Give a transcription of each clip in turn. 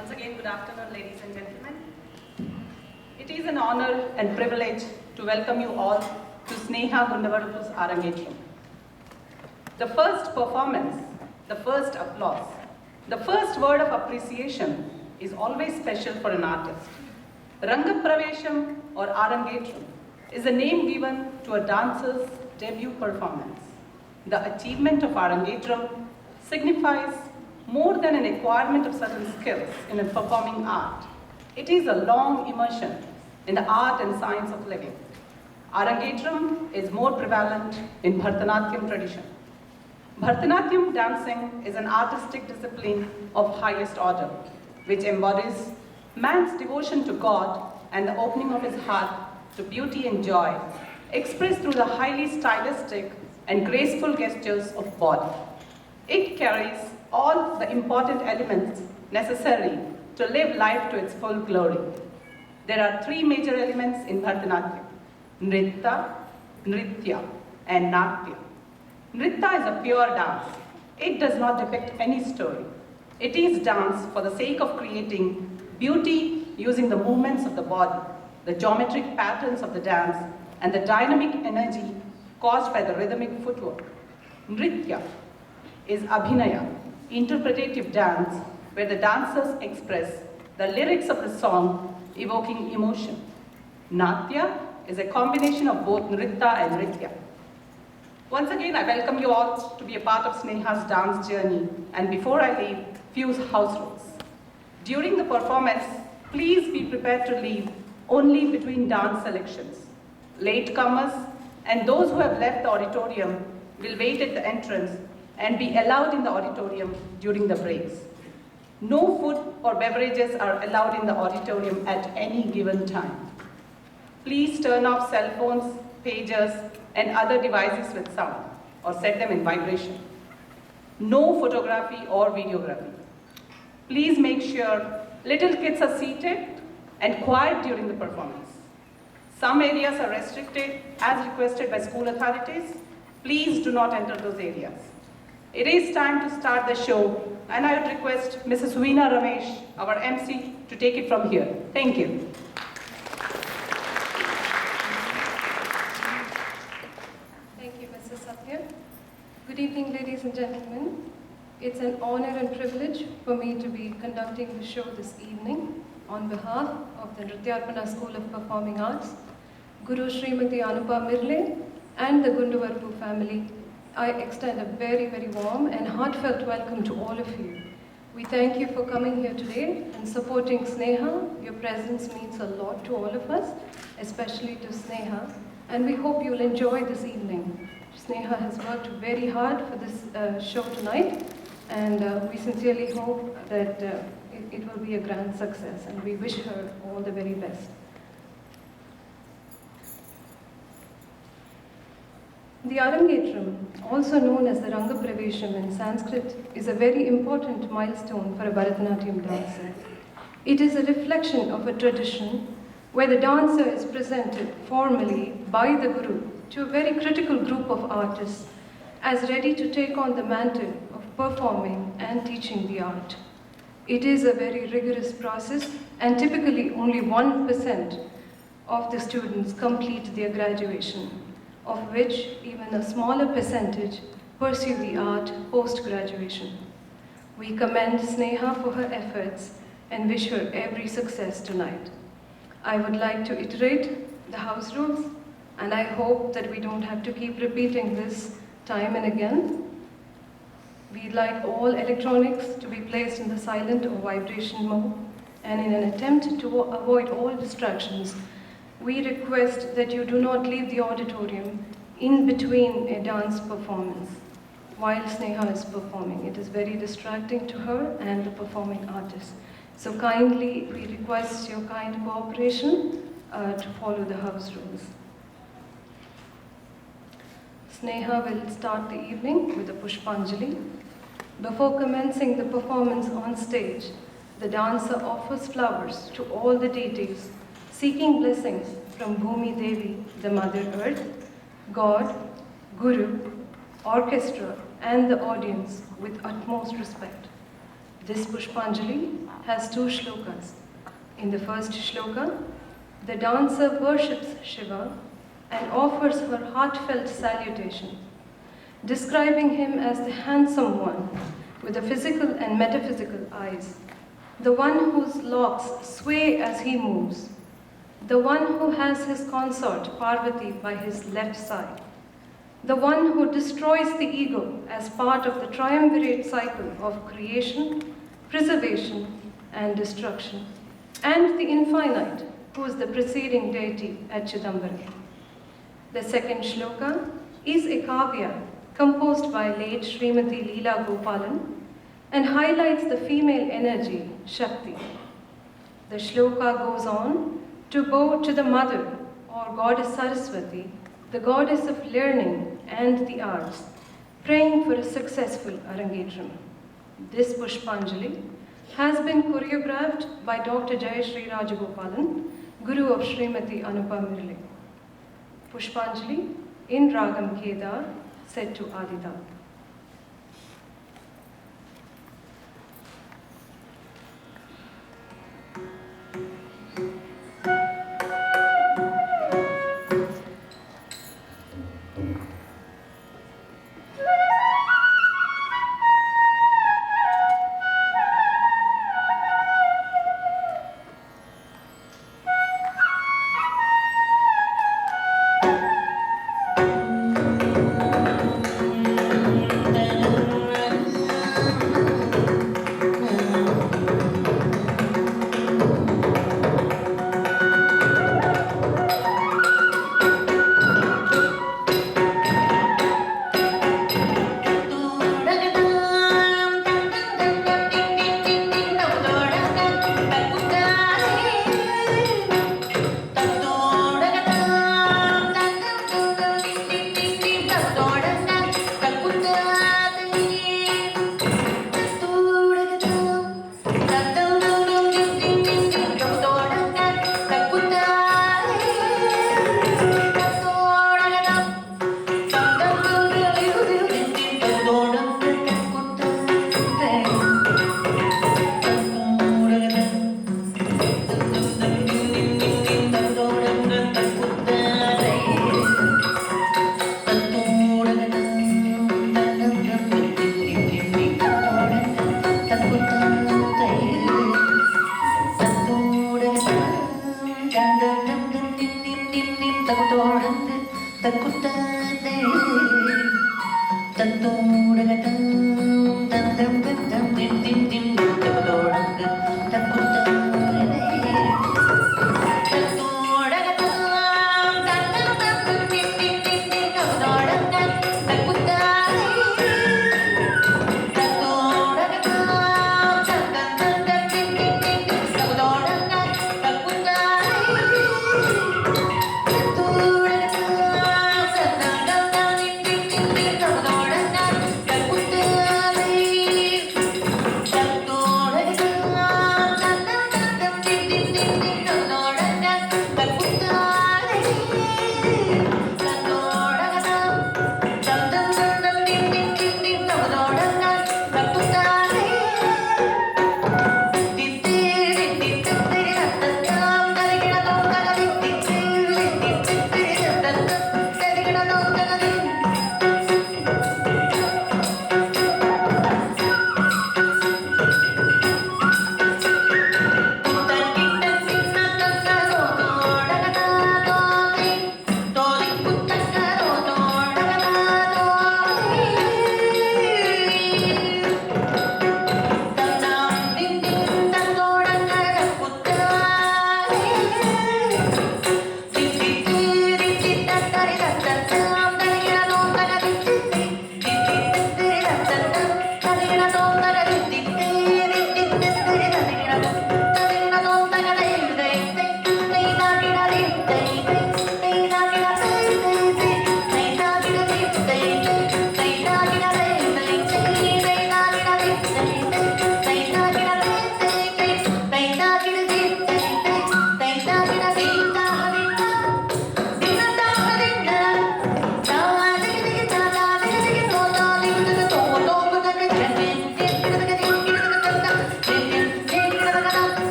Once again, good afternoon, ladies and gentlemen. It is an honor and privilege to welcome you all to Sneha Gundavarupu's Arangetram. The first performance, the first applause, the first word of appreciation is always special for an artist. Rangapravesham or Arangetram is a name given to a dancer's debut performance. The achievement of Arangetram signifies more than an acquirement of certain skills in a performing art. It is a long immersion in the art and science of living. Arangetram is more prevalent in Bharatanatyam tradition. Bharatanatyam dancing is an artistic discipline of highest order, which embodies man's devotion to God and the opening of his heart to beauty and joy, expressed through the highly stylistic and graceful gestures of body. It carries all the important elements necessary to live life to its full glory. There are three major elements in Bharatanatyam: Nritta, Nritya, and Natya. Nritta is a pure dance. It does not depict any story. It is dance for the sake of creating beauty using the movements of the body, the geometric patterns of the dance, and the dynamic energy caused by the rhythmic footwork. Nritya is Abhinaya, interpretative dance, where the dancers express the lyrics of the song evoking emotion. Natya is a combination of both Nritta and Nritya. Once again, I welcome you all to be a part of Sneha's dance journey, and before I leave, few house rules. During the performance, please be prepared to leave only between dance selections. Latecomers and those who have left the auditorium will wait at the entrance and be allowed in the auditorium during the breaks. No food or beverages are allowed in the auditorium at any given time. Please turn off cell phones, pagers, and other devices with sound, or set them in vibration. No photography or videography. Please make sure little kids are seated and quiet during the performance. Some areas are restricted as requested by school authorities. Please do not enter those areas. It is time to start the show, and I would request Mrs. Veena Ramesh, our MC, to take it from here. Thank you. Thank you, Mrs. Satya. Good evening, ladies and gentlemen. It's an honor and privilege for me to be conducting the show this evening on behalf of the Nrityarpana School of Performing Arts, Guru Srimati Anupa Mirle, and the Gundavarupu family. I extend a very, very warm and heartfelt welcome to all of you. We thank you for coming here today and supporting Sneha. Your presence means a lot to all of us, especially to Sneha, and we hope you'll enjoy this evening. Sneha has worked very hard for this show tonight, and we sincerely hope that it will be a grand success, and we wish her all the very best. The Arangetram, also known as the Rangapravesham in Sanskrit, is a very important milestone for a Bharatanatyam dancer. It is a reflection of a tradition where the dancer is presented formally by the Guru to a very critical group of artists as ready to take on the mantle of performing and teaching the art. It is a very rigorous process, and typically only 1% of the students complete their graduation, of which even a smaller percentage pursue the art post-graduation. We commend Sneha for her efforts and wish her every success tonight. I would like to iterate the house rules, and I hope that we don't have to keep repeating this time and again. We'd like all electronics to be placed in the silent or vibration mode, and in an attempt to avoid all distractions, we request that you do not leave the auditorium in between a dance performance while Sneha is performing. It is very distracting to her and the performing artist. So kindly, we request your kind cooperation to follow the house rules. Sneha will start the evening with a Pushpanjali. Before commencing the performance on stage, the dancer offers flowers to all the deities, seeking blessings from Bhumi Devi, the Mother Earth, God, Guru, orchestra, and the audience with utmost respect. This Pushpanjali has two shlokas. In the first shloka, the dancer worships Shiva and offers her heartfelt salutation, describing him as the handsome one with the physical and metaphysical eyes, the one whose locks sway as he moves, the one who has his consort Parvati by his left side, the one who destroys the ego as part of the triumvirate cycle of creation, preservation, and destruction, and the infinite, who is the preceding deity at Chidambaram. The second shloka is a kavya composed by late Srimati Leela Gopalan and highlights the female energy, Shakti. The shloka goes on to bow to the mother or goddess Saraswati, the goddess of learning and the arts, praying for a successful Arangetram. This Pushpanjali has been choreographed by Dr. Jayashree Rajagopalan, Guru of Srimati Anupa Mirle. Pushpanjali in Ragam Kedar, set to Adida.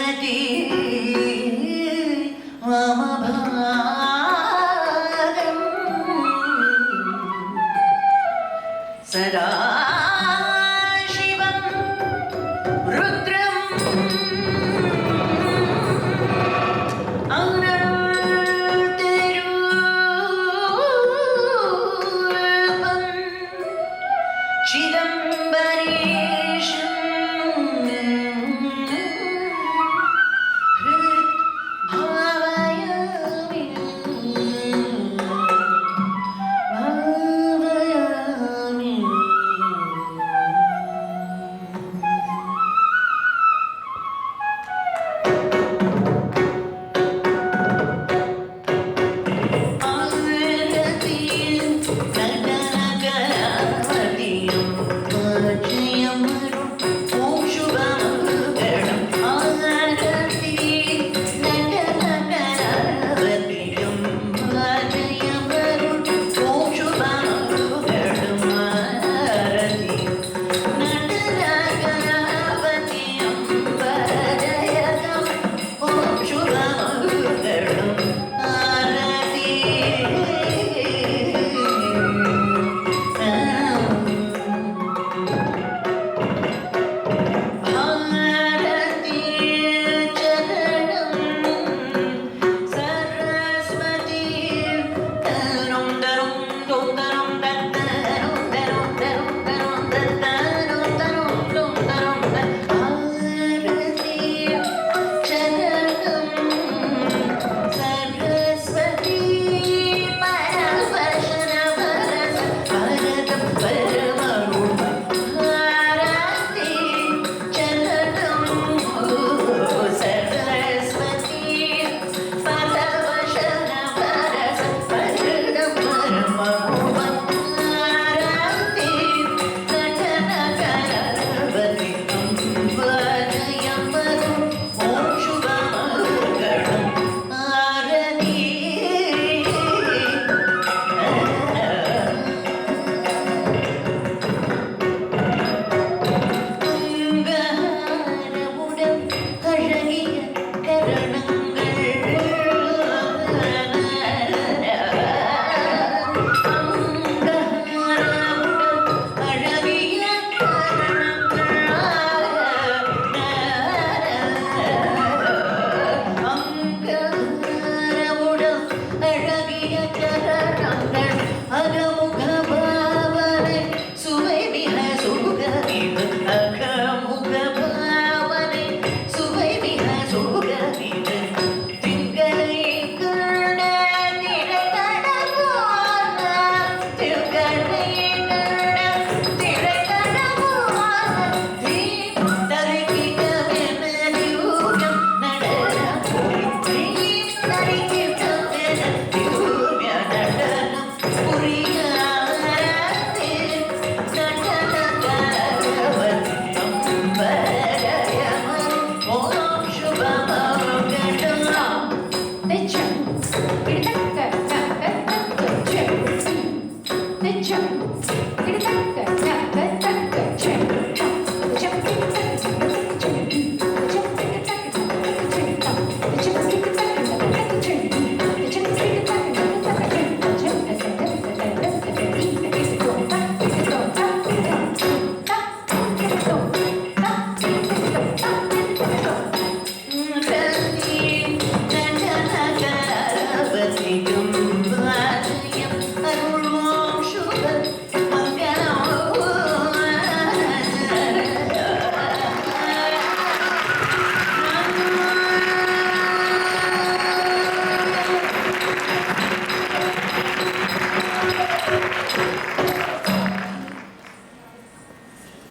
नटी मम